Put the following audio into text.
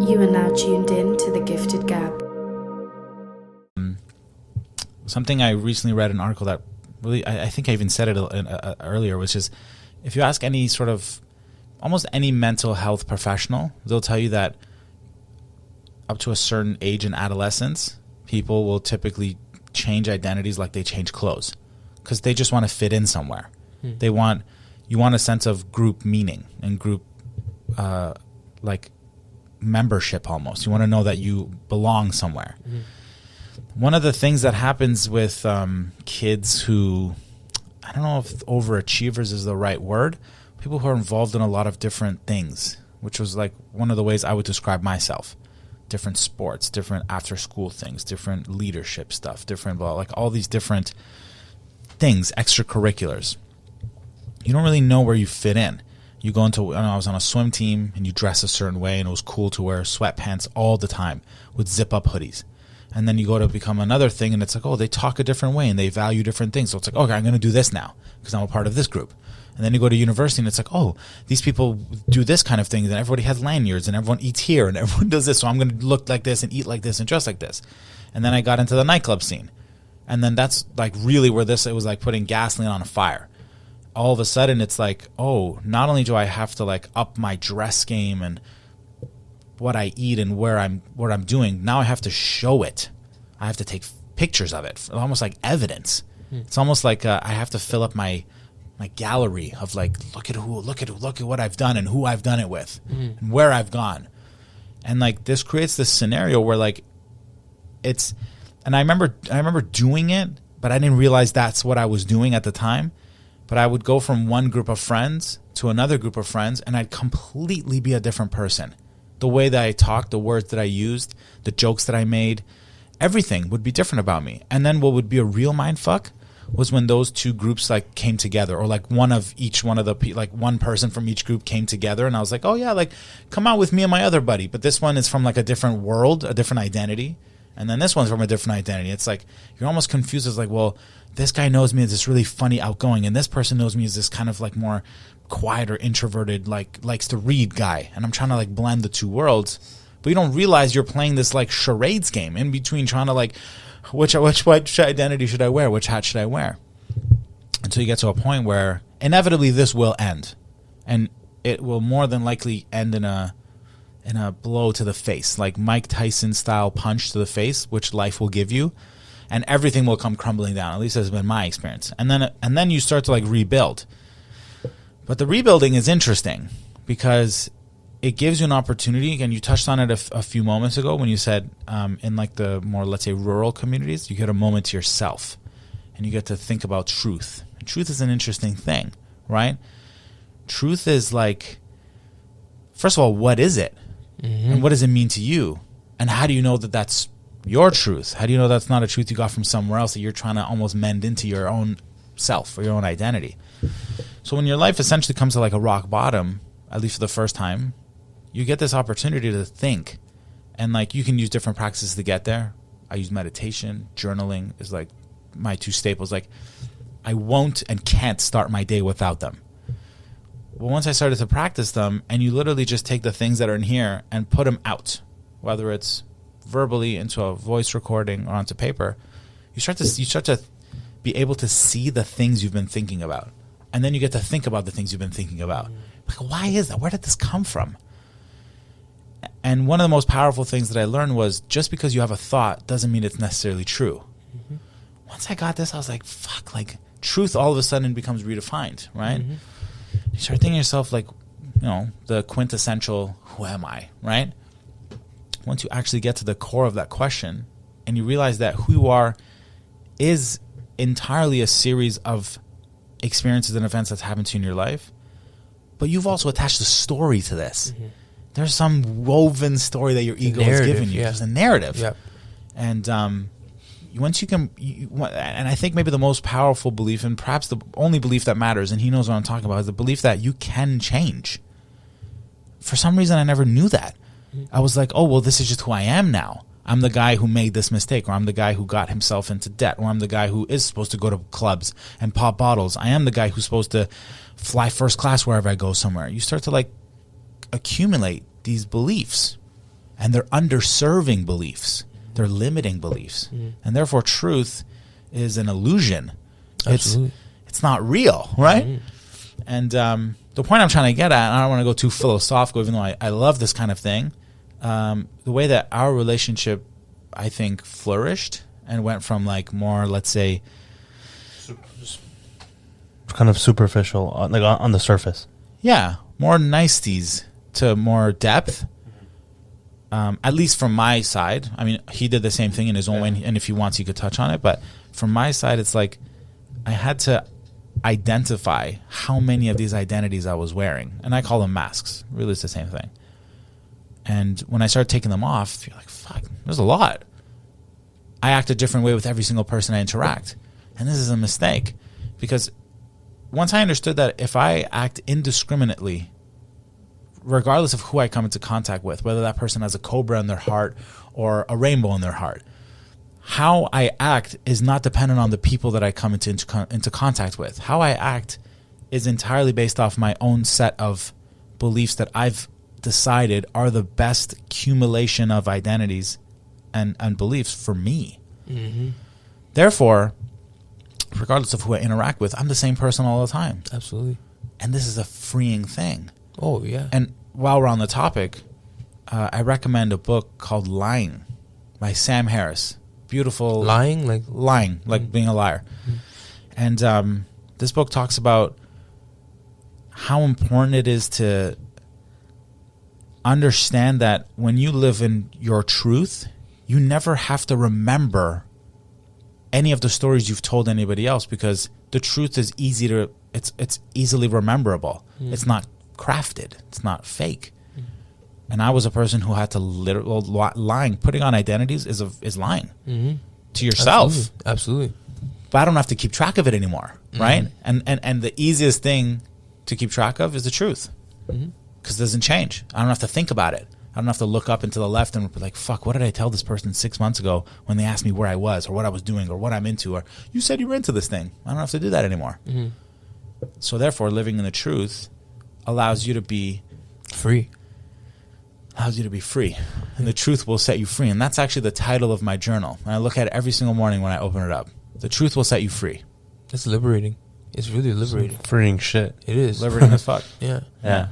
You are now tuned in to The Gifted Gab. Something I recently read an article that really, I think I even said it earlier, which is if you ask any sort of, almost any mental health professional, they'll tell you that up to a certain age in adolescence, people will typically change identities like they change clothes because they just want to fit in somewhere. You want a sense of group meaning and group like membership almost. You want to know that you belong somewhere. One of the things that happens with kids who, I don't know if overachievers is the right word, people who are involved in a lot of different things, which was like one of the ways I would describe myself. Different sports, different after school things, different leadership stuff, different like all these different things, extracurriculars. You don't really know where you fit in. You go into, I was on a swim team and you dress a certain way and it was cool to wear sweatpants all the time with zip up hoodies. And then you go to become another thing and it's like, oh, they talk a different way and they value different things. So it's like, okay, I'm going to do this now because I'm a part of this group. And then you go to university and it's like, oh, these people do this kind of thing. And everybody has lanyards and everyone eats here and everyone does this. So I'm going to look like this and eat like this and dress like this. And then I got into the nightclub scene. And then that's like really where it was like putting gasoline on a fire. All of a sudden it's like, oh, not only do I have to like up my dress game and what I eat and what I'm doing, now I have to show it. I have to take pictures of it, almost like evidence. It's almost like I have to fill up my gallery of like, look at what I've done and who I've done it with and where I've gone. And like this creates this scenario where like it's, and I remember doing it, but I didn't realize that's what I was doing at the time. But I would go from one group of friends to another group of friends and I'd completely be a different person. The way that I talked, the words that I used, the jokes that I made, everything would be different about me. And then what would be a real mind fuck was when those two groups like came together, or like one person from each group came together and I was like, oh yeah, like come out with me and my other buddy. But this one is from like a different world, a different identity. And then this one's from a different identity. It's like, you're almost confused. It's like, well, this guy knows me as this really funny, outgoing, and this person knows me as this kind of like more quiet or introverted, like likes to read guy. And I'm trying to like blend the two worlds. But you don't realize you're playing this like charades game in between trying to like, which identity should I wear? Which hat should I wear? Until you get to a point where inevitably this will end. And it will more than likely end in a blow to the face, like Mike Tyson style punch to the face, which life will give you, and everything will come crumbling down. At least that's been my experience. And then you start to like rebuild. But the rebuilding is interesting because it gives you an opportunity, and you touched on it a few moments ago when you said in like the more, let's say, rural communities, you get a moment to yourself and you get to think about truth. And truth is an interesting thing, right? Truth is like, first of all, what is it? And what does it mean to you? And how do you know that that's your truth? How do you know that's not a truth you got from somewhere else that you're trying to almost mend into your own self or your own identity? So when your life essentially comes to like a rock bottom, at least for the first time, you get this opportunity to think. And like you can use different practices to get there. I use meditation, journaling is like my two staples. Like I won't and can't start my day without them. Well, once I started to practice them, and you literally just take the things that are in here and put them out, whether it's verbally into a voice recording or onto paper, you start to be able to see the things you've been thinking about. And then you get to think about the things you've been thinking about. Like, why is that? Where did this come from? And one of the most powerful things that I learned was just because you have a thought doesn't mean it's necessarily true. Once I got this, I was like, fuck, like truth all of a sudden becomes redefined, right? You start thinking to yourself like, you know, the quintessential, who am I, right? Once you actually get to the core of that question and you realize that who you are is entirely a series of experiences and events that's happened to you in your life, but you've also attached a story to this. There's some woven story that your ego is giving you. There's a narrative. And once you can, and I think maybe the most powerful belief, and perhaps the only belief that matters, and he knows what I'm talking about, is the belief that you can change. For some reason, I never knew that. I was like, oh, well, this is just who I am now. I'm the guy who made this mistake, or I'm the guy who got himself into debt, or I'm the guy who is supposed to go to clubs and pop bottles. I am the guy who's supposed to fly first class wherever I go somewhere. You start to like accumulate these beliefs. and they're underserving beliefs. They're limiting beliefs. And therefore truth is an illusion. Absolutely. It's not real, right? And the point I'm trying to get at, and I don't want to go too philosophical, even though I love this kind of thing, the way that our relationship, I think, flourished and went from like more, let's say, kind of superficial, like on the surface. Yeah, more niceties to more depth. At least from my side. I mean, he did the same thing in his own way, and if he wants, he could touch on it. But from my side, it's like I had to identify how many of these identities I was wearing. And I call them masks. Really, it's the same thing. And when I started taking them off, you're like, fuck, there's a lot. I act a different way with every single person I interact. And this is a mistake. Because once I understood that if I act indiscriminately, regardless of who I come into contact with, whether that person has a cobra in their heart or a rainbow in their heart, how I act is not dependent on the people that I come into contact with. How I act is entirely based off my own set of beliefs that I've decided are the best accumulation of identities and beliefs for me. Therefore, regardless of who I interact with, I'm the same person all the time. Absolutely. And this is a freeing thing. Oh, yeah. And while we're on the topic, I recommend a book called Lying by Sam Harris. Beautiful. Lying? Like being a liar. And this book talks about how important it is to understand that when you live in your truth, you never have to remember any of the stories you've told anybody else, because the truth is it's easily rememberable. It's not crafted. It's not fake. And I was a person who had to lying, putting on identities is lying to yourself. Absolutely. But I don't have to keep track of it anymore, right? And the easiest thing to keep track of is the truth, because it doesn't change. I don't have to think about it. I don't have to look up and to the left and be like, fuck, what did I tell this person 6 months ago when they asked me where I was or what I was doing or what I'm into, or you said you were into this thing. I don't have to do that anymore. So therefore, living in the truth allows you to be free. Allows you to be free. And the truth will set you free. And that's actually the title of my journal. And I look at it every single morning when I open it up. The truth will set you free. It's liberating. It's really liberating. Freeing shit. It is. Liberating as fuck. Yeah. Yeah.